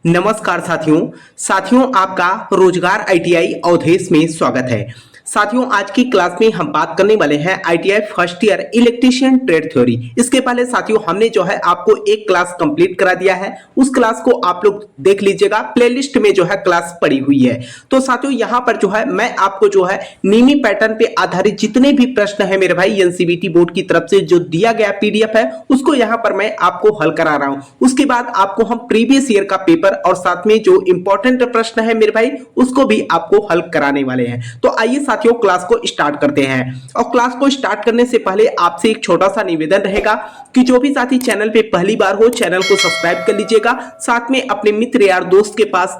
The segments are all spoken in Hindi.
नमस्कार साथियों आपका रोजगार आईटीआई अवधेश में स्वागत है। साथियों आज की क्लास में हम बात करने वाले हैं ITI first year electrician trade theory. इसके पहले साथियों हमने जो है आपको एक क्लास कंप्लीट करा दिया है, उस क्लास को आप लोग देख लीजिएगा, प्लेलिस्ट में जो है क्लास पड़ी हुई है। तो साथियों यहाँ पर जो है मैं आपको जो है नीमी पैटर्न पे आधारित जितने भी प्रश्न है मेरे भाई एनसीईआरटी बोर्ड की तरफ से जो दिया गया पीडीएफ है उसको यहाँ पर मैं आपको हल करा रहा हूँ। उसके बाद आपको हम प्रीवियस ईयर का पेपर और साथ में जो इंपॉर्टेंट प्रश्न है मेरे भाई उसको भी आपको हल कराने वाले हैं। तो आइए साथियों क्लास को स्टार्ट करते हैं। और क्लास को स्टार्ट करने से पहले आपसे एक छोटा सा निवेदन रहेगा कि जो भी साथी चैनल पे पहली बार हो चैनल को सब्सक्राइब कर लीजिएगा, साथ में अपने मित्र यार दोस्त के पास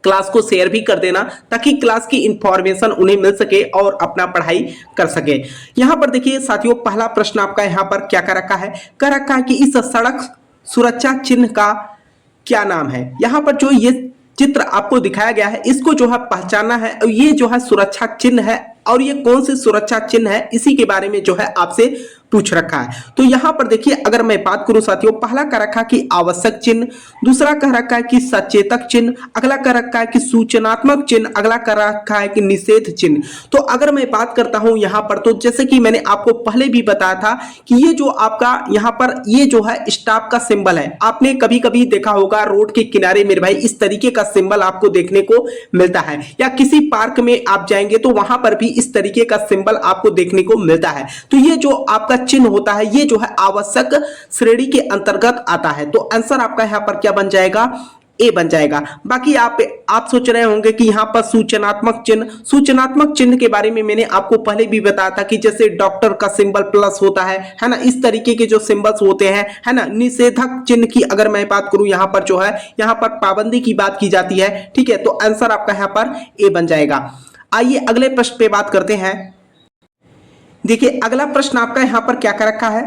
क्लास को शेयर भी कर देना ताकि क्लास की इंफॉर्मेशन उन्हें मिल सके और अपना पढ़ाई कर सके। यहां पर देखिए साथियों पहला प्रश्न आपका यहां पर क्या कर रखा है कि इस सड़क सुरक्षा चिन्ह का क्या नाम है। यहां पर जो ये चित्र आपको दिखाया गया है इसको जो है पहचानना है, और ये जो है सुरक्षा चिन्ह है और ये कौन से सुरक्षा चिन्ह है इसी के बारे में जो है आपसे पूछ रखा है। तो यहां पर देखिए अगर मैं बात करूं साथियों, पहला कह रखा है कि आवश्यक चिन्ह, दूसरा कह रखा है कि सचेतक चिन्ह, अगला कह रखा है कि सूचनात्मक चिन्ह, अगला कह रखा है कि निषेध चिन्ह। तो अगर मैं बात करता हूं यहां पर, तो जैसे कि मैंने आपको पहले भी बताया था कि ये जो आपका यहां पर ये जो है स्टॉप का सिंबल है, आपने कभी कभी देखा होगा रोड के किनारे मेरे भाई इस तरीके का सिंबल आपको देखने को मिलता है, या किसी पार्क में आप जाएंगे तो वहां पर भी इस तरीके का सिंबल आपको देखने को मिलता है। तो ये जो आपका चिन्ह होता है ये जो है आवश्यक श्रेणी के अंतर्गत आता है। तो आंसर आपका यहां पर क्या बन जाएगा, ए बन जाएगा। बाकी आप सोच रहे होंगे कि यहाँ पर सूचनात्मक चिन्ह के बारे में मैंने आपको पहले भी बताया था कि जैसे डॉक्टर का सिंबल प्लस होता है ना, इस तरीके के जो सिंबल्स होते हैं है ना। निषेधक चिन्ह की अगर मैं बात करूं यहाँ पर जो है यहाँ पर पाबंदी की बात की जाती है, ठीक है। तो आंसर आपका यहाँ पर ए बन जाएगा। आइए अगले प्रश्न पे बात करते हैं। देखिए अगला प्रश्न आपका यहां पर क्या कर रखा है,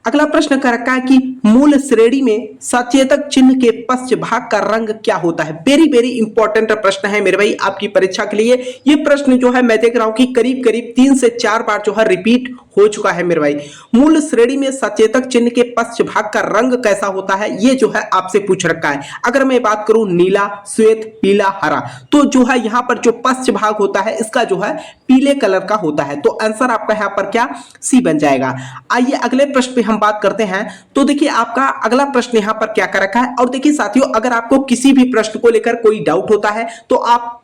अगला प्रश्न कर रखा है कि मूल श्रेणी में सचेतक चिन्ह के पश्च भाग का रंग क्या होता है। वेरी इंपॉर्टेंट प्रश्न है मेरे भाई आपकी परीक्षा के लिए। ये प्रश्न जो है मैं देख रहा हूं कि करीब 3 से 4 बार जो है रिपीट हो चुका है मेरे भाई। मूल श्रेणी में सचेतक चिन्ह के पश्च भाग का रंग कैसा होता है ये जो है आपसे पूछ रखा है। अगर मैं बात करूं नीला, श्वेत, पीला, हरा, तो जो है यहां पर जो पश्च भाग होता है इसका जो है पीले कलर का होता है। तो आंसर आपका यहां पर क्या, सी बन जाएगा। आइए अगले प्रश्न पे हम बात करते हैं। तो देखिए आपका अगला प्रश्न यहां पर क्या कर रखा है। और देखिए साथियों अगर आपको किसी भी प्रश्न को लेकर कोई डाउट होता है तो आप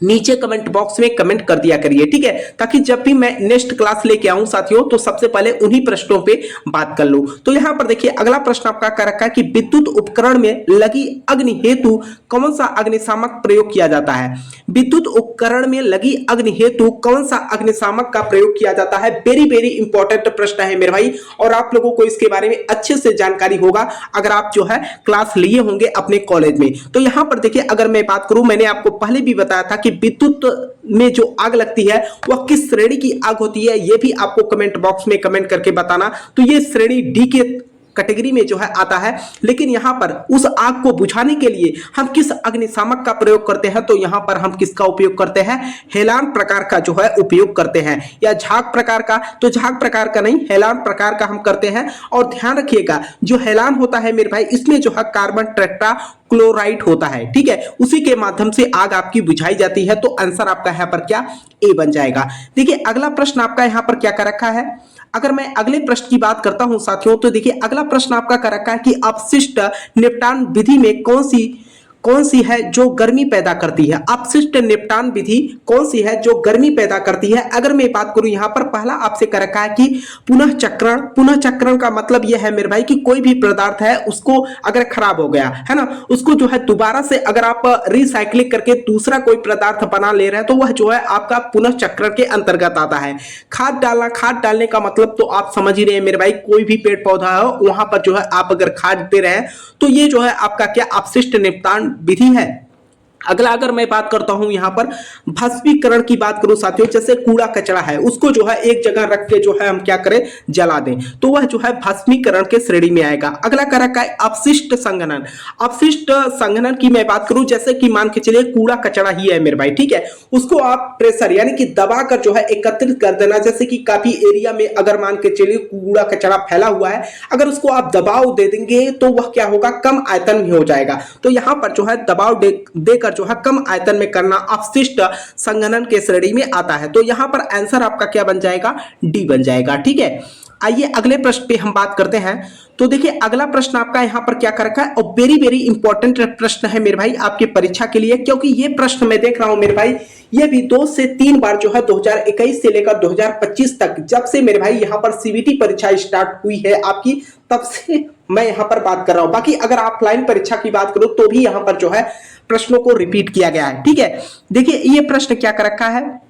नीचे कमेंट बॉक्स में कमेंट कर दिया करिए, ठीक है, ताकि जब भी मैं नेक्स्ट क्लास लेके आऊं साथियों तो सबसे पहले उन्हीं प्रश्नों पे बात कर लूं। तो यहां पर देखिए अगला प्रश्न आपका कर रखा है कि विद्युत उपकरण में लगी अग्नि हेतु कौन सा अग्निशामक प्रयोग किया जाता है। विद्युत उपकरण में लगी अग्नि हेतु कौन सा अग्निशामक का प्रयोग किया जाता है। वेरी इंपॉर्टेंट प्रश्न है मेरे भाई, और आप लोगों को इसके बारे में अच्छे से जानकारी होगा अगर आप जो है क्लास लिए होंगे अपने कॉलेज में। तो यहां पर देखिए अगर मैं बात करूं, मैंने आपको पहले भी बताया था कि विद्युत में जो आग लगती है वह किस श्रेणी की आग होती है, यह भी आपको कमेंट बॉक्स में कमेंट करके बताना। तो ये श्रेणी डी के कैटेगरी में जो है आता है। लेकिन यहां पर उस आग को बुझाने के लिए हम किस अग्निशामक का प्रयोग करते हैं, तो यहां पर हम किसका उपयोग करते हैं, हेलान प्रकार का जो है उपयोग करते हैं, या झाग प्रकार का। तो झाग प्रकार का नहीं, हेलान प्रकार का हम करते हैं। और ध्यान रखिएगा जो हेलान होता है मेरे भाई इसमें जो है कार्बन टेट्रा क्लोराइड होता है, ठीक है, उसी के माध्यम से आग आपकी बुझाई जाती है। तो आंसर आपका यहां पर क्या, ए बन जाएगा। देखिए अगला प्रश्न आपका यहां पर क्या कर रखा है। अगर मैं अगले प्रश्न की बात करता हूं साथियों, तो देखिए अगला प्रश्न आपका कर रखा है कि अपशिष्ट निपटान विधि में कौन सी है जो गर्मी पैदा करती है। अपशिष्ट निपटान विधि कौन सी है जो गर्मी पैदा करती है। अगर मैं बात करूं यहां पर पहला आपसे कर रखा है कि पुनः चक्रण का मतलब यह है मेरे भाई कि कोई भी पदार्थ है उसको अगर खराब हो गया है ना, उसको जो है दोबारा से अगर आप रिसाइक्लिंग करके दूसरा कोई पदार्थ बना ले रहे हैं तो वह जो है आपका पुनः चक्रण के अंतर्गत आता है। खाद डालने का मतलब तो आप समझ ही रहे हैं मेरे भाई, कोई भी पेड़ पौधा हो वहां पर जो है आप अगर खाद दे रहे हैं तो ये जो है आपका क्या अपशिष्ट निपटान विधि है। अगला अगर मैं बात करता हूं यहां पर भस्मीकरण की बात करूं साथियों, जैसे कूड़ा कचरा है उसको जो है एक जगह रख के जो है हम क्या करें, जला दें, तो वह जो है भस्मीकरण के श्रेणी में आएगा। अगला कह रखा है अपशिष्ट संघनन। अपशिष्ट संघनन की मैं बात करूं, जैसे कि मान के चलिए कूड़ा कचरा ही है मेरे भाई, ठीक है, उसको आप प्रेशर यानी कि दबा कर जो है एकत्रित कर देना। जैसे कि काफी एरिया में अगर मान के चलिए कूड़ा कचरा फैला हुआ है, अगर उसको आप दबाव दे देंगे तो वह क्या होगा, कम आयतन में हो जाएगा। तो यहां पर जो है दबाव देकर जो है कम आयतन में करना अपशिष्ट संघनन के श्रेणी में आता है। तो यहां पर आंसर आपका क्या बन जाएगा, डी बन जाएगा, ठीक है। आइए अगले प्रश्न पे हम बात करते हैं। तो देखिए अगला प्रश्न आपका यहां पर क्या कर रखा है, और वेरी वेरी इंपॉर्टेंट प्रश्न है मेरे भाई आपके परीक्षा के लिए, क्योंकि ये प्रश्न मैं देख रहा हूं मेरे भाई, ये भी 2 से 3 बार जो है 2021 से लेकर 2025 तक, जब से मेरे भाई यहां पर सीबीटी परीक्षा स्टार्ट हुई है आपकी, तब से मैं यहां पर बात कर रहा हूं। बाकी अगर ऑफलाइन परीक्षा की बात करूं तो भी यहां पर जो है प्रश्नों को रिपीट किया गया है, ठीक है। देखिए ये प्रश्न क्या कर रखा है,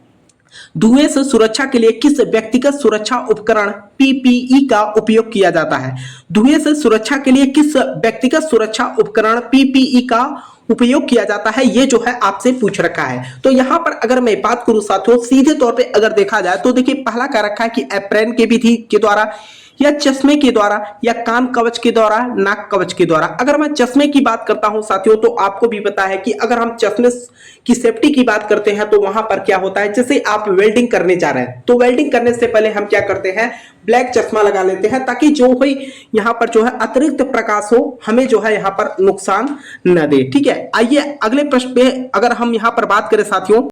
धुएं से सुरक्षा के लिए किस व्यक्तिगत सुरक्षा उपकरण पीपीई का उपयोग किया जाता है। धुएं से सुरक्षा के लिए किस व्यक्तिगत सुरक्षा उपकरण पीपीई का उपयोग किया जाता है, ये जो है आपसे पूछ रखा है। तो यहां पर अगर मैं बात करूं साथियों, सीधे तौर पे अगर देखा जाए तो देखिए पहला क्या रखा है कि एप्रेन के विधि के द्वारा, या चश्मे के द्वारा, या कान कवच के द्वारा, नाक कवच के द्वारा। अगर मैं चश्मे की बात करता हूं साथियों, तो आपको भी पता है कि अगर हम चश्मे की सेफ्टी की बात करते हैं तो वहां पर क्या होता है, जैसे आप वेल्डिंग करने जा रहे हैं तो वेल्डिंग करने से पहले हम क्या करते हैं, ब्लैक चश्मा लगा लेते हैं, ताकि जो भी यहां पर जो है अतिरिक्त प्रकाश हो हमें जो है यहां पर नुकसान न दे, ठीक है। आइए अगले प्रश्न पे अगर हम यहां पर बात करें साथियों,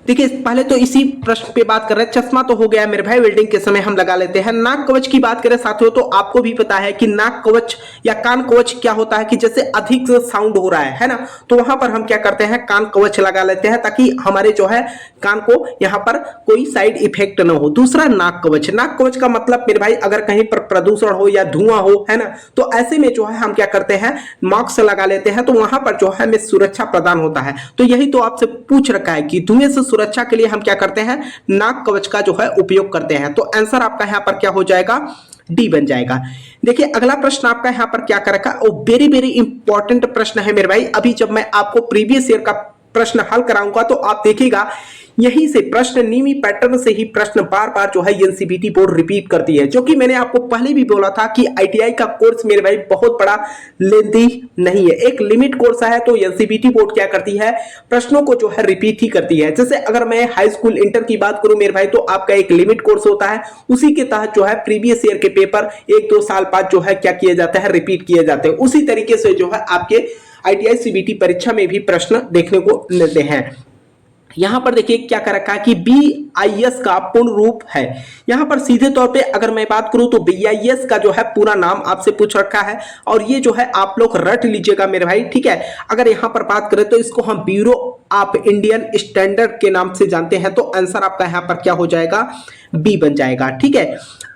देखिए पहले तो इसी प्रश्न पे बात कर रहे हैं, चश्मा तो हो गया मेरे भाई, वेल्डिंग के समय हम लगा लेते हैं। नाक कवच की बात करें साथियों, तो आपको भी पता है कि नाक कवच या कान कवच क्या होता है कि जैसे अधिक साउंड हो रहा है ना, तो वहां पर हम क्या करते हैं, कान कवच लगा लेते हैं, ताकि हमारे जो है कान को यहां पर कोई साइड इफेक्ट ना हो। दूसरा नाक कवच, नाक कवच का मतलब मेरे भाई अगर कहीं पर प्रदूषण हो या धुआं हो, है ना, तो ऐसे में जो है हम क्या करते हैं, मास्क लगा लेते हैं, तो वहां पर जो है हमें सुरक्षा प्रदान होता है। तो यही तो आपसे पूछ रखा है कि धुएं से सुरक्षा के लिए हम क्या करते हैं, नाक कवच का जो है उपयोग करते हैं। तो आंसर आपका यहां पर क्या हो जाएगा, डी बन जाएगा। देखिए अगला प्रश्न आपका यहां पर क्या कर रखा है, और वेरी वेरी इंपॉर्टेंट प्रश्न है मेरे भाई। अभी जब मैं आपको प्रीवियस ईयर का प्रश्न हल कराऊंगा तो आप देखिएगा यहीं से प्रश्न नीमी पैटर्न से ही प्रश्न बार बार जो है एनसीबीटी बोर्ड रिपीट करती है, जो कि मैंने आपको पहले भी बोला था कि आईटीआई का कोर्स मेरे भाई बहुत बड़ा लेंथी नहीं है, एक लिमिट कोर्स है। तो एनसीबीटी बोर्ड क्या करती है, प्रश्नों को जो है रिपीट ही करती है। जैसे अगर मैं हाई स्कूल इंटर की बात करूं मेरे भाई, तो आपका एक लिमिट कोर्स होता है, उसी के तहत जो है प्रीवियस ईयर के पेपर 1-2 साल बाद जो है क्या किया जाता है, रिपीट किए जाते हैं। उसी तरीके से जो है आपके आईटीआई सीबीटी परीक्षा में भी प्रश्न देखने को मिलते हैं। यहां पर देखिए क्या कर रखा है कि बीआईएस का पूर्ण रूप है। यहां पर सीधे तौर पे अगर मैं बात करूं तो बीआईएस का जो है पूरा नाम आपसे पूछ रखा है, और ये जो है आप लोग रट लीजिएगा मेरे भाई, ठीक है। अगर यहां पर बात करें तो इसको हम ब्यूरो ऑफ इंडियन स्टैंडर्ड के नाम से जानते हैं। तो आंसर आपका यहां पर क्या हो जाएगा, बी बन जाएगा, ठीक है।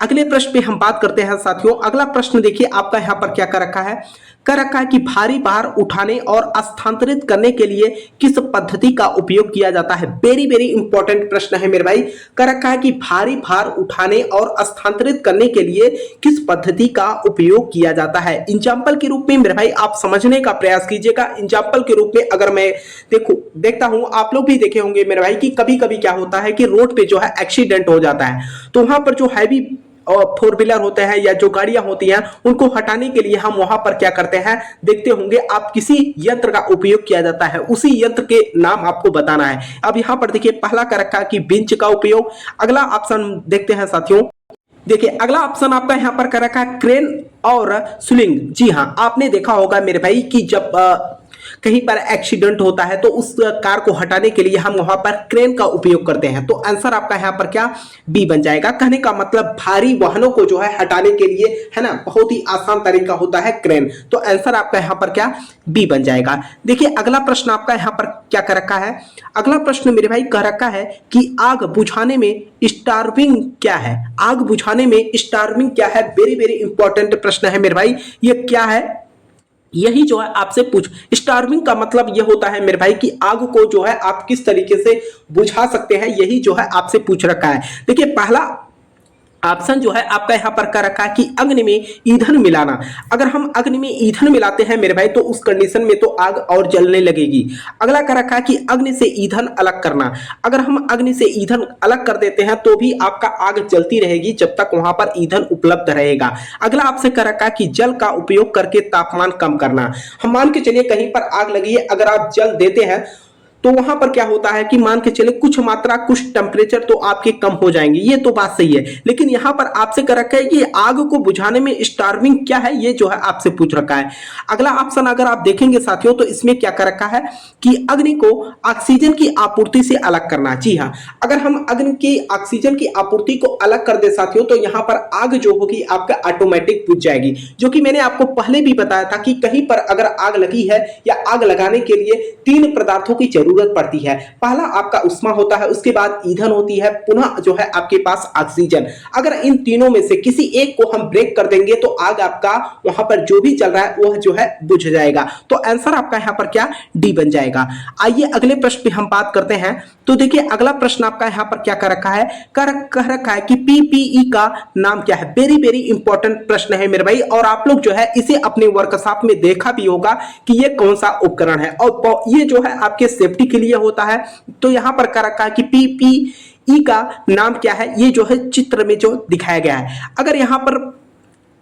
अगले प्रश्न पे हम बात करते हैं साथियों। अगला प्रश्न देखिए आपका यहां पर क्या कर रखा है, कर रखा है कि भारी भार उठाने और स्थानांतरित करने के लिए किस पद्धति का उपयोग किया जाता है। वेरी वेरी इंपॉर्टेंट प्रश्न है मेरे भाई। कर रखा है कि भारी भार उठाने और स्थानांतरित करने के लिए किस पद्धति का उपयोग किया जाता है। एग्जाम्पल के रूप में मेरे भाई आप समझने का प्रयास कीजिएगा। एग्जाम्पल के रूप में अगर मैं देखता हूं, आप लोग भी देखे होंगे मेरे भाई कि कभी कभी क्या होता है कि रोड पे जो है एक्सीडेंट हो जाता है, तो वहां पर जो हैवी और 4 व्हीलर होते हैं या जो गाड़ियां होती हैं, उनको हटाने के लिए हम वहां पर क्या करते हैं, देखते होंगे आप किसी यंत्र का उपयोग किया जाता है। उसी यंत्र के नाम आपको बताना है। अब यहां पर देखिए पहला कर रखा है कि बेंच का उपयोग। अगला ऑप्शन देखते हैं साथियों। देखिए अगला ऑप्शन आपका यहां पर कर रखा है क्रेन और स्विंग। जी हां, आपने देखा होगा मेरे भाई कि जब कहीं पर एक्सीडेंट होता है तो उस कार को हटाने के लिए हम वहां पर क्रेन का उपयोग करते हैं। तो आंसर आपका यहां पर क्या, बी बन जाएगा। कहने का मतलब भारी वाहनों को जो है हटाने के लिए, है ना, बहुत ही आसान तरीका होता है क्रेन। तो आंसर आपका यहां पर क्या, बी बन जाएगा। देखिए अगला प्रश्न आपका यहां पर क्या कर रखा है। अगला प्रश्न मेरे भाई कह रखा है कि आग बुझाने में स्टार्विंग क्या है। आग बुझाने में स्टार्विंग क्या है, वेरी वेरी इंपॉर्टेंट प्रश्न है मेरे भाई। ये क्या है, यही जो है आपसे पूछ, स्टार्विंग का मतलब यह होता है मेरे भाई कि आग को जो है आप किस तरीके से बुझा सकते हैं, यही जो है आपसे पूछ रखा है। देखिए पहला ऑप्शन जो है आपका यहाँ पर कर रखा है कि अग्नि में ईंधन मिलाना। अगर हम अग्नि में ईंधन मिलाते हैं मेरे भाई तो उस कंडीशन में तो आग और जलने लगेगी। अगला कर रखा है कि अग्नि से ईंधन अलग करना। अगर हम अग्नि से ईंधन अलग कर देते हैं तो भी आपका आग जलती रहेगी जब तक वहां पर ईंधन उपलब्ध रहेगा। अगला आपसे कर रखा है कि जल का उपयोग करके तापमान कम करना। हम मान के चलिए कहीं पर आग लगी है, अगर आप जल देते हैं तो वहां पर क्या होता है कि मान के चले कुछ मात्रा कुछ टेम्परेचर तो आपके कम हो जाएंगे, ये तो बात सही है। लेकिन यहां पर आपसे कर रखा है कि आग को बुझाने में स्टार्विंग क्या है, ये जो है आपसे पूछ रखा है। अगला ऑप्शन अगर आप देखेंगे साथियों तो इसमें क्या कर रखा है कि अग्नि को ऑक्सीजन की आपूर्ति से अलग करना। जी हाँ, अगर हम अग्नि की ऑक्सीजन की आपूर्ति को अलग कर दे साथियों तो यहां पर आग जो होगी आपका ऑटोमेटिक बुझ जाएगी। जो कि मैंने आपको पहले भी बताया था कि कहीं पर अगर आग लगी है या आग लगाने के लिए तीन पदार्थों की जरूरत पड़ती है। पहला आपका उष्मा होता है, उसके बाद ईंधन होती है, पुनः जो है आपके पास ऑक्सीजन। अगर इन तीनों में से किसी एक को हम ब्रेक कर देंगे तो आग आपका वहां पर जो भी चल रहा है वह जो है बुझ जाएगा। तो आंसर आपका यहां पर क्या डी बन जाएगा। आइए अगले प्रश्न पे हम बात करते हैं। तो देखिए अगला प्रश्न आपका यहां पर क्या कर रखा है, कह रखा है कि पीपीई का नाम क्या है। वेरी वेरी इंपॉर्टेंट प्रश्न है मेरे भाई, और आप लोग जो है इसे अपने वर्कशॉप में देखा भी होगा कि ये कौन सा उपकरण है और ये जो है आपके सेफ्टी के लिए होता है। तो यहां पर कर रखा है कि पीपीई का नाम क्या है, ये जो है चित्र में जो दिखाया गया है। अगर यहां पर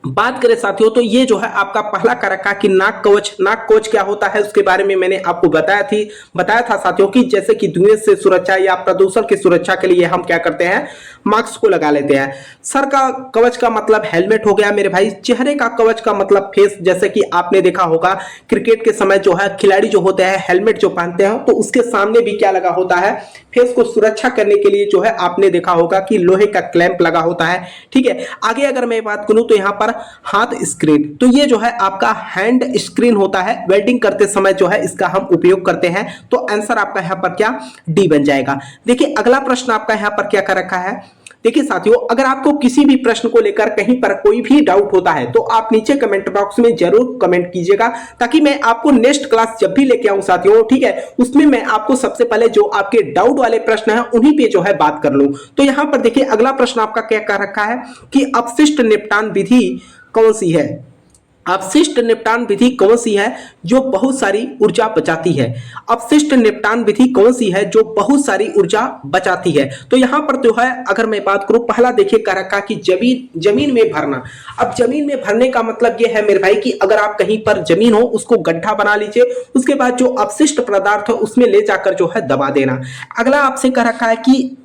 बात करें साथियों तो ये जो है आपका पहला कर रखा कि नाक कवच। नाक कवच क्या होता है उसके बारे में मैंने आपको बताया था साथियों कि जैसे कि धुएं से सुरक्षा या प्रदूषण की सुरक्षा के लिए हम क्या करते हैं, मास्क को लगा लेते हैं। सर का कवच का मतलब हेलमेट हो गया मेरे भाई। चेहरे का कवच का मतलब फेस, जैसे कि आपने देखा होगा क्रिकेट के समय जो है खिलाड़ी जो होते हैं हेलमेट जो पहनते हैं तो उसके सामने भी क्या लगा होता है, फेस को सुरक्षा करने के लिए जो है आपने देखा होगा कि लोहे का क्लैंप लगा होता है। ठीक है, आगे अगर मैं बात करूं तो यहां पर हाथ स्क्रीन, तो ये जो है आपका हैंड स्क्रीन होता है। वेल्डिंग करते समय जो है इसका हम उपयोग करते हैं। तो आंसर आपका यहां पर क्या डी बन जाएगा। देखिए अगला प्रश्न आपका यहां पर क्या कर रखा है। देखिए साथियों, अगर आपको किसी भी प्रश्न को लेकर कहीं पर कोई भी डाउट होता है तो आप नीचे कमेंट बॉक्स में जरूर कमेंट कीजिएगा, ताकि मैं आपको नेक्स्ट क्लास जब भी लेके आऊं साथियों, ठीक है, उसमें मैं आपको सबसे पहले जो आपके डाउट वाले प्रश्न है उन्हीं पे जो है बात कर लूं। तो यहां पर देखिए अगला प्रश्न आपका क्या कर रखा है कि अपशिष्ट निपटान विधि कौन सी है। अपशिष्ट निपटान विधि कौन सी है जो बहुत सारी ऊर्जा बचाती है। अपशिष्ट निपटान विधि कौन सी है जो बहुत सारी ऊर्जा बचाती है। तो यहां पर जो है अगर मैं बात करूं, पहला देखिए कह रखा कि जमीन में भरना। अब जमीन में भरने का मतलब यह है मेरे भाई कि अगर आप कहीं पर जमीन हो उसको गड्ढा बना लीजिए, उसके बाद जो अपशिष्ट पदार्थ है उसमें ले जाकर जो है दबा देना। अगला आपसे कह रखा है कि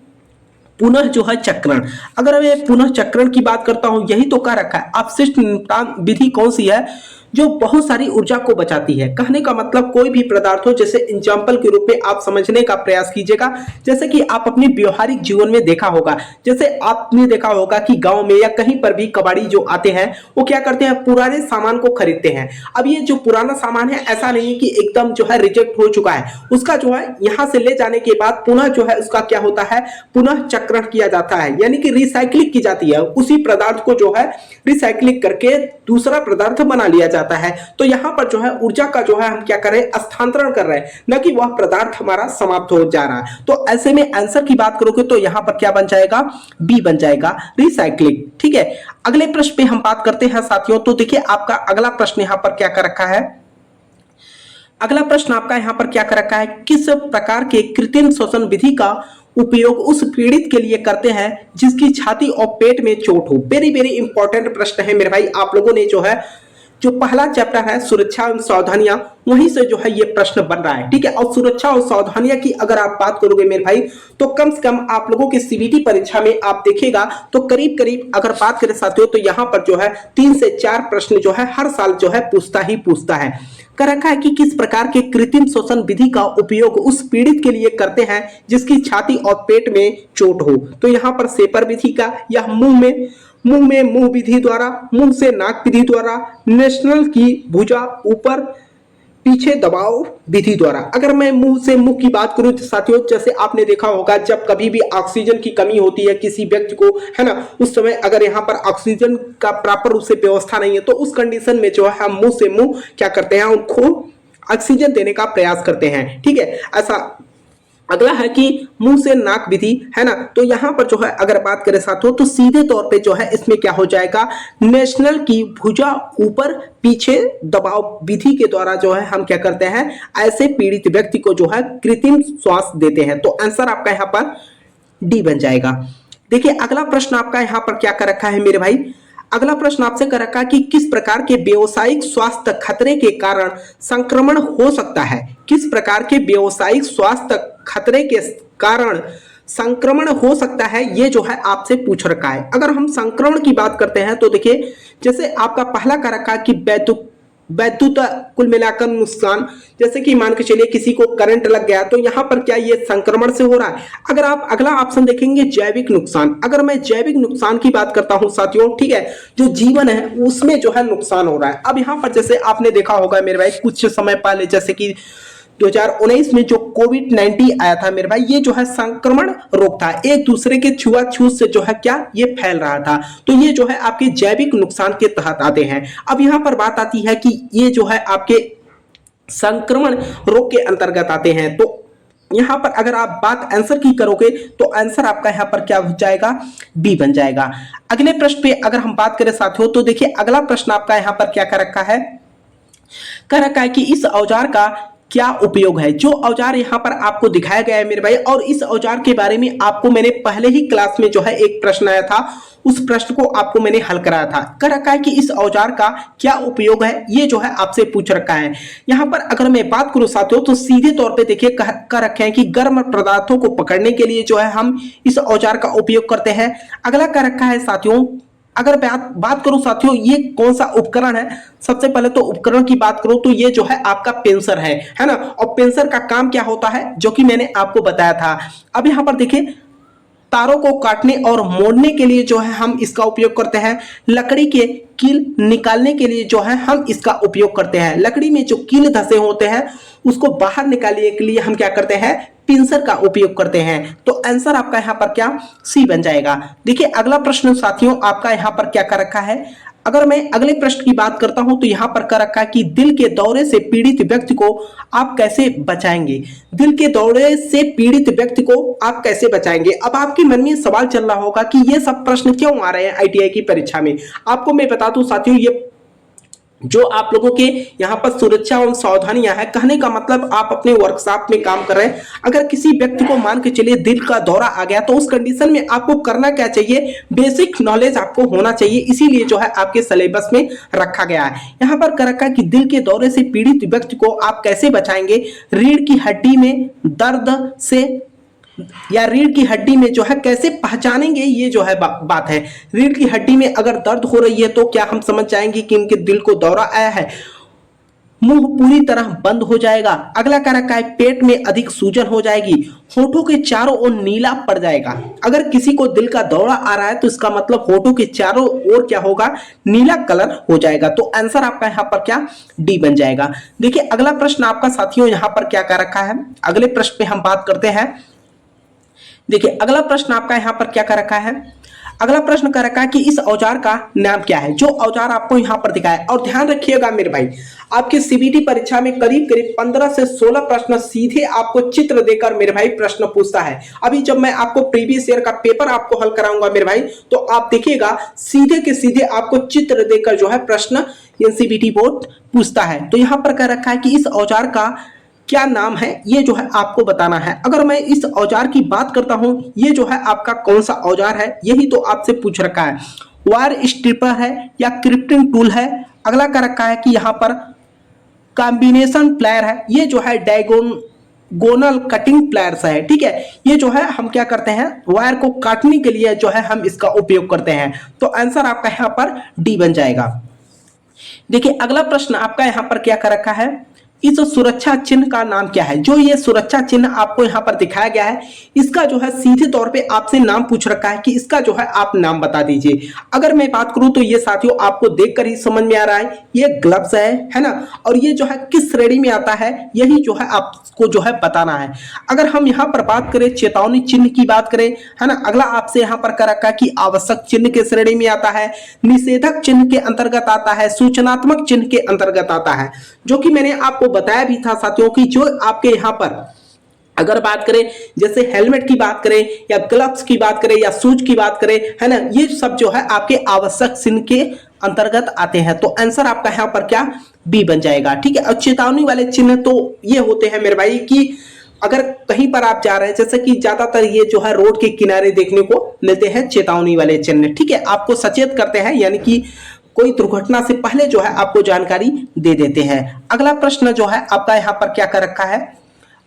पुनः जो है चक्रण। अगर मैं पुनः चक्रण की बात करता हूं, यही तो कह रखा है अपशिष्ट निपटान विधि कौन सी है जो बहुत सारी ऊर्जा को बचाती है। कहने का मतलब कोई भी पदार्थ हो, जैसे एग्जाम्पल के रूप में आप समझने का प्रयास कीजिएगा। जैसे कि आप अपने व्यवहारिक जीवन में देखा होगा, जैसे आपने देखा होगा कि गांव में या कहीं पर भी कबाड़ी जो आते हैं वो क्या करते हैं, पुराने सामान को खरीदते हैं। अब ये जो पुराना सामान है ऐसा नहीं कि एकदम जो है रिजेक्ट हो चुका है, उसका जो है यहाँ से ले जाने के बाद पुनः जो है उसका क्या होता है, पुनः चक्रण किया जाता है, यानी कि रिसाइक्लिंग की जाती है। उसी पदार्थ को जो है रिसाइक्लिंग करके दूसरा पदार्थ बना लिया जाता है। तो यहां पर जो है ऊर्जा का जो है हम क्या कर रहे हैं, स्थानांतरण कर रहे हैं, न कि वह पदार्थ हमारा समाप्त हो जा रहा है। तो ऐसे में आंसर की बात करोगे तो यहां पर क्या बन जाएगा, बी बन जाएगा, रिसाइक्लिंग। ठीक है, अगले प्रश्न पे हम बात करते हैं साथियों। तो देखिए आपका अगला प्रश्न यहां पर क्या कर रखा है। अगला प्रश्न आपका यहां पर क्या कर रखा है, किस प्रकार के कृत्रिम श्वसन विधि का उपयोग उस पीड़ित के लिए करते हैं जिसकी छाती और पेट में चोट हो। वेरी वेरी इंपॉर्टेंट प्रश्न है मेरे भाई। आप लोगों ने जो है जो पहला चैप्टर है सुरक्षा एवं सावधानियां, वहीं से जो है ये प्रश्न बन रहा है। ठीक है, और सुरक्षा और सावधानियां की अगर आप बात करोगे मेरे भाई तो कम से कम आप लोगों की सीबीटी परीक्षा में आप देखिएगा तो करीब करीब अगर बात करें साथियों तो यहाँ पर जो है 3 से 4 प्रश्न जो है हर साल जो है पूछता है। कर रखा है कि किस प्रकार के कृत्रिम श्वसन विधि का उपयोग उस पीड़ित के लिए करते हैं जिसकी छाती और पेट में चोट हो। तो यहाँ पर सेपर विधि का, या मुंह में मुंह विधि द्वारा, मुंह से नाक विधि द्वारा, नेशनल की भुजा ऊपर पीछे दबाव विधि द्वारा। अगर मैं मुंह से मुंह की बात करूं तो साथियों जैसे आपने देखा होगा जब कभी भी ऑक्सीजन की कमी होती है किसी व्यक्ति को, है ना, उस समय अगर यहाँ पर ऑक्सीजन का प्रॉपर रूप से व्यवस्था नहीं है तो उस कंडीशन में जो है हम मुंह से मुंह क्या करते हैं, उनको ऑक्सीजन देने का प्रयास करते हैं। ठीक है, ऐसा अगला है कि मुंह से नाक विधि, है ना। तो यहाँ पर जो है अगर बात करें साथियों तो सीधे तौर पे जो है इसमें क्या हो जाएगा, नेशनल की भुजा ऊपर पीछे दबाव विधि के द्वारा जो है हम क्या करते हैं, ऐसे पीड़ित व्यक्ति को जो है कृत्रिम श्वास देते हैं। तो आंसर आपका यहाँ पर डी बन जाएगा। देखिए अगला प्रश्न आपका यहाँ पर क्या कर रखा है मेरे भाई, अगला प्रश्न आपसे कर रखा है कि किस प्रकार के व्यावसायिक स्वास्थ्य खतरे के कारण संक्रमण हो सकता है। किस प्रकार के व्यावसायिक स्वास्थ्य खतरे के कारण संक्रमण हो सकता है, ये जो है आपसे पूछ रखा है। अगर हम संक्रमण की बात करते हैं तो देखिए जैसे आपका पहला कर रखा है कि वैद्युत कुल मिलाकर नुकसान, जैसे कि मान के चलिए किसी को करंट लग गया तो यहाँ पर क्या ये संक्रमण से हो रहा है। अगर आप अगला ऑप्शन देखेंगे जैविक नुकसान, अगर मैं जैविक नुकसान की बात करता हूं साथियों, ठीक है, जो जीवन है उसमें जो है नुकसान हो रहा है। अब यहाँ पर जैसे आपने देखा होगा मेरे भाई कुछ समय पहले जैसे कि 2019 में जो कोविड-19 आया था मेरे भाई, ये जो है संक्रमण रोग था, एक दूसरे के छुआछूत से जो है क्या ये फैल रहा था। तो ये जो है आपके जैविक नुकसान के तहत आते हैं। अब यहाँ पर बात आती है कि ये जो है आपके संक्रमण रोग के अंतर्गत आते हैं। तो यहाँ पर अगर आप बात आंसर की करोगे तो आंसर आपका यहाँ पर क्या हो जाएगा, बी बन जाएगा। अगले प्रश्न पे अगर हम बात करें साथियों तो देखिए अगला प्रश्न आपका यहाँ पर क्या कर रखा है, कह रखा है कि इस औजार का क्या उपयोग है। जो औजार यहाँ पर आपको दिखाया गया है मेरे भाई, और इस औजार के बारे में आपको मैंने पहले ही क्लास में जो है एक प्रश्न आया था, उस प्रश्न को आपको मैंने हल कराया था। कह रखा है कि इस औजार का क्या उपयोग है, ये जो है आपसे पूछ रखा है। यहाँ पर अगर मैं बात करूं साथियों तो सीधे तौर पे देखिए कह रखे हैं कि गर्म पदार्थों को पकड़ने के लिए जो है हम इस औजार का उपयोग करते हैं। अगला कह रखा है साथियों, अगर बात करूं साथियों ये कौन सा उपकरण है, सबसे पहले तो उपकरण की बात करूं तो ये जो है आपका पेंसर है ना। और पेंसर का काम क्या होता है जो कि मैंने आपको बताया था। अब यहां पर देखिए तारों को काटने और मोड़ने के लिए जो है हम इसका उपयोग करते हैं। लकड़ी के कील निकालने के लिए जो है हम इसका उपयोग करते हैं। लकड़ी में जो कील धसे होते हैं उसको बाहर निकालने के लिए हम क्या करते हैं, पिंसर का उपयोग करते हैं। तो आंसर आपका यहाँ पर क्या, सी बन जाएगा। देखिए अगला प्रश्न साथियों आपका यहाँ पर क्या कर रखा है, अगर मैं अगले प्रश्न की बात करता हूं तो यहां पर कर रखा है कि दिल के दौरे से पीड़ित व्यक्ति को आप कैसे बचाएंगे। दिल के दौरे से पीड़ित व्यक्ति को आप कैसे बचाएंगे। अब आपके मन में सवाल चल रहा होगा कि ये सब प्रश्न क्यों आ रहे हैं आईटीआई की परीक्षा में। आपको मैं बता दूं साथियों, ये जो आप लोगों के यहाँ पर सुरक्षा एवं सावधानियां है, कहने का मतलब आप अपने वर्कशॉप में काम कर रहे हैं, अगर किसी व्यक्ति को मान के चलिए दिल का दौरा आ गया तो उस कंडीशन में आपको करना क्या चाहिए, बेसिक नॉलेज आपको होना चाहिए। इसीलिए जो है आपके सिलेबस में रखा गया है। यहाँ पर कर रखा है कि दिल के दौरे से पीड़ित व्यक्ति को आप कैसे बचाएंगे। रीढ़ की हड्डी में दर्द से या रीढ़ की हड्डी में जो है कैसे पहचानेंगे, ये जो है बात है। रीढ़ की हड्डी में अगर दर्द हो रही है तो क्या हम समझ जाएंगे कि इनके दिल को दौरा आया है। मुंह पूरी तरह बंद हो जाएगा। अगला कह रखा है पेट में अधिक सूजन हो जाएगी। होठों के चारों ओर नीला पड़ जाएगा। अगर किसी को दिल का दौरा आ रहा है तो इसका मतलब होठों के चारों ओर क्या होगा, नीला कलर हो जाएगा। तो आंसर आपका यहाँ पर क्या, डी बन जाएगा। देखिए अगला प्रश्न आपका साथियों यहाँ पर क्या कर रखा है, अगले प्रश्न पे हम बात करते हैं। देखिए अगला प्रश्न आपका यहाँ पर क्या कर रखा है, अगला प्रश्न कर रखा है कि इस औजार का नाम क्या है। जो औजार आपको यहाँ पर दिखाया है, और ध्यान रखिएगा मेरे भाई, आपके सीबीटी परीक्षा में करीब करीब 15 से 16 प्रश्न सीधे आपको चित्र देकर मेरे भाई प्रश्न पूछता है। अभी जब मैं आपको प्रीवियस ईयर का पेपर आपको हल कराऊंगा मेरे भाई, तो आप देखिएगा सीधे के सीधे आपको चित्र देकर जो है प्रश्न एनसीईआरटी बोर्ड पूछता है। तो यहाँ पर कह रखा है कि इस औजार का क्या नाम है, ये जो है आपको बताना है। अगर मैं इस औजार की बात करता हूं, ये जो है आपका कौन सा औजार है, यही तो आपसे पूछ रखा है। वायर स्ट्रिपर है या क्रिप्टिंग टूल है। अगला कर रखा है कि यहाँ पर कॉम्बिनेशन प्लेयर है, ये जो है डायगोनल कटिंग प्लेयर्स है। ठीक है, ये जो है हम क्या करते हैं, वायर को काटने के लिए जो है हम इसका उपयोग करते हैं। तो आंसर आपका यहाँ पर डी बन जाएगा। देखिए अगला प्रश्न आपका यहाँ पर क्या कर रखा है, इस सुरक्षा चिन्ह का नाम क्या है। जो ये सुरक्षा चिन्ह आपको यहाँ पर दिखाया गया है, इसका जो है सीधे तौर पे आपसे नाम पूछ रखा है कि इसका जो है आप नाम बता दीजिए। अगर मैं बात करूं तो ये साथियों आपको देखकर ही समझ में आ रहा है, ये ग्लव्स है ना। और ये जो है किस श्रेणी में आता है, यही जो है आपको जो है बताना है। अगर हम यहाँ पर बात करें चेतावनी चिन्ह की बात करें, है ना, अगला आपसे यहाँ पर कर रखा है कि आवश्यक चिन्ह के श्रेणी में आता है, निषेधक चिन्ह के अंतर्गत आता है, सूचनात्मक चिन्ह के अंतर्गत आता है। जो कि मैंने आपको बताया भी था साथियों की जो आपके यहाँ पर अगर बात करें जैसे हेलमेट की बात करें या ग्लव्स की बात करें या शूज की बात करें, है ना, ये सब जो है आपके आवश्यक चिन्ह के अंतर्गत आते हैं। तो आंसर आपका यहाँ पर क्या बी बन जाएगा। ठीक है, और चेतावनी वाले चिन्ह तो ये होते हैं मेरे भाई कि अगर कहीं पर आप जा रहे हैं, जैसे कि ज्यादातर ये जो है रोड के किनारे देखने को मिलते हैं चेतावनी वाले चिन्ह। ठीक है, आपको सचेत करते हैं, यानी कि कोई दुर्घटना से पहले जो है आपको जानकारी दे देते हैं। अगला प्रश्न जो है आपका यहाँ पर क्या कर रखा है,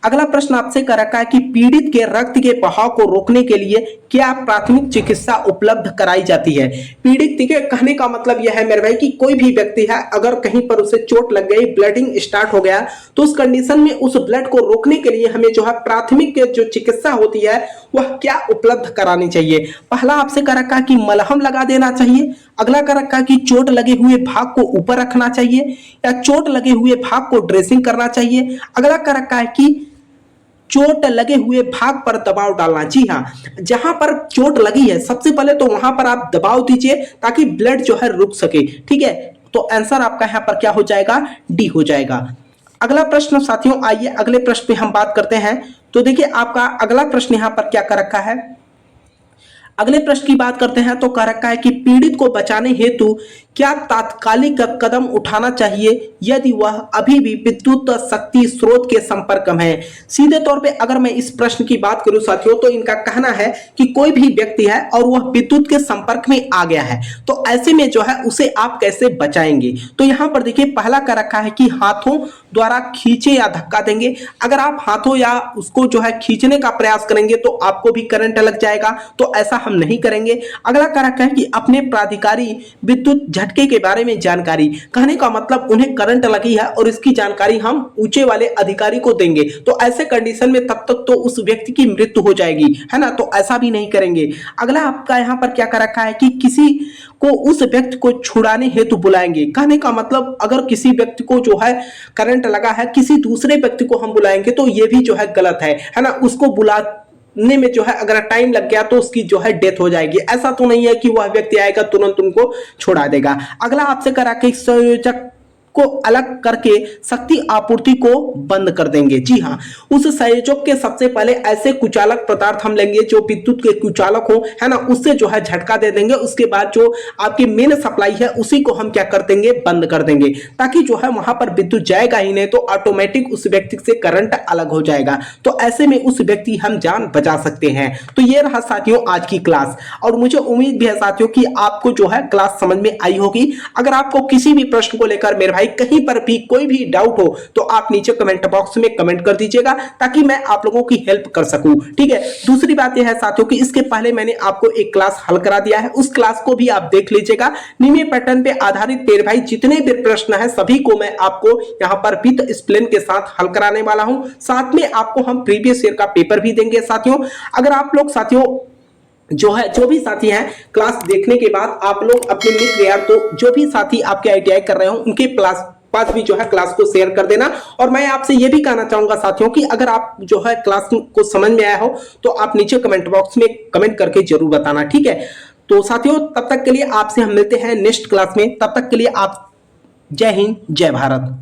अगला प्रश्न आपसे कर रखा है कि पीड़ित के रक्त के बहाव को रोकने के लिए क्या प्राथमिक चिकित्सा उपलब्ध कराई जाती है। पीड़ित के कहने का मतलब यह है मेरे भाई कि कोई भी व्यक्ति है, अगर कहीं पर उसे चोट लग गई, ब्लडिंग स्टार्ट हो गया, तो उस कंडीशन में उस ब्लड को रोकने के लिए हमें जो है प्राथमिक जो चिकित्सा होती है वह क्या उपलब्ध करानी चाहिए। पहला आपसे कर रखा है कि मलहम लगा देना चाहिए, अगला कर रखा है कि चोट लगे हुए भाग को ऊपर रखना चाहिए, या चोट लगे हुए भाग को ड्रेसिंग करना चाहिए, अगला कर रखा है कि चोट लगे हुए भाग पर दबाव डालना। जी हाँ, जहां पर चोट लगी है सबसे पहले तो वहां पर आप दबाव दीजिए ताकि ब्लड जो है रुक सके। ठीक है, तो आंसर आपका यहां पर क्या हो जाएगा, डी हो जाएगा। अगला प्रश्न साथियों, आइए अगले प्रश्न पे हम बात करते हैं। तो देखिए आपका अगला प्रश्न यहां पर क्या कर रखा है, अगले प्रश्न की बात करते हैं। तो कह रखा है कि पीड़ित को बचाने हेतु क्या तात्कालिक कदम उठाना चाहिए यदि वह अभी भी विद्युत शक्ति स्रोत के संपर्क में है। सीधे तौर पे अगर मैं इस प्रश्न की बात करूं साथियों, तो इनका कहना है कि कोई भी व्यक्ति है और वह विद्युत के संपर्क में आ गया है, तो ऐसे में जो है उसे आप कैसे बचाएंगे। तो यहां पर देखिए पहला कर रखा है कि हाथों द्वारा खींचे या धक्का देंगे। अगर आप हाथों या उसको जो है खींचने का प्रयास करेंगे तो आपको भी करंट लग जाएगा, तो ऐसा हम नहीं करेंगे। अगला कर रखा है कि अपने प्राधिकारी विद्युत झटके के बारे में जानकारी, कहने का मतलब उन्हें करंट लगी है और इसकी जानकारी हम ऊंचे वाले अधिकारी को देंगे, तो ऐसे कंडीशन में तब तक तो उस व्यक्ति की मृत्यु हो जाएगी, है ना, तो ऐसा भी नहीं करेंगे। अगला आपका यहां पर क्या कर रखा है कि किसी को उस व्यक्ति को छुड़ाने हेतु बुलाएंगे। कहने का मतलब अगर किसी व्यक्ति को जो है करंट लगा है, किसी दूसरे व्यक्ति को हम बुलाएंगे तो ये भी जो है गलत है ना। उसको बुलाने में जो है अगर टाइम लग गया तो उसकी जो है डेथ हो जाएगी। ऐसा तो नहीं है कि वह व्यक्ति आएगा तुरंत उनको छुड़ा देगा। अगला आपसे करा कि संयोजक को अलग करके शक्ति आपूर्ति को बंद कर देंगे। जी हाँ, उस संयोजक के सबसे पहले ऐसे कुचालक पदार्थ हम लेंगे जो विद्युत के कुचालक हो, है ना, उससे जो है झटका दे देंगे। उसके बाद जो आपकी मेन सप्लाई है उसी को हम क्या कर देंगे, बंद कर देंगे, ताकि जो है वहां पर विद्युत जाएगा ही नहीं, तो ऑटोमेटिक उस व्यक्ति से करंट अलग हो जाएगा। तो ऐसे में उस व्यक्ति हम जान बचा सकते हैं। तो ये रहा साथियों आज की क्लास, और मुझे उम्मीद भी है साथियों कि आपको जो है क्लास समझ में आई होगी। अगर आपको किसी भी प्रश्न को लेकर मेरे कहीं पर भी कोई भी डाउट हो तो आप नीचे कमेंट बॉक्स में कमेंट कर दीजिएगा, ताकि मैं आप लोगों की हेल्प कर सकूं। ठीक है, दूसरी बात यह है साथियों कि इसके पहले मैंने आपको एक क्लास हल करा दिया है, उस क्लास को भी आप देख लीजिएगा। निम्न पैटर्न पे आधारित मेरे भाई जितने भी प्रश्न है सभी को मैं आपको यहां पर विद एक्सप्लेन के साथ हल कराने वाला हूं। साथ में आपको हम प्रीवियस ईयर का पेपर भी देंगे साथियों। अगर आप लोग साथियों जो भी साथी हैं क्लास देखने के बाद आप लोग अपने मित्र यार, तो जो भी साथी आपके आईटीआई कर रहे हो उनके पास भी जो है क्लास को शेयर कर देना। और मैं आपसे ये भी कहना चाहूंगा साथियों कि अगर आप जो है क्लास को समझ में आया हो तो आप नीचे कमेंट बॉक्स में कमेंट करके जरूर बताना। ठीक है, तो साथियों तब तक के लिए आपसे हम मिलते हैं नेक्स्ट क्लास में। तब तक के लिए आप जय हिंद जय भारत।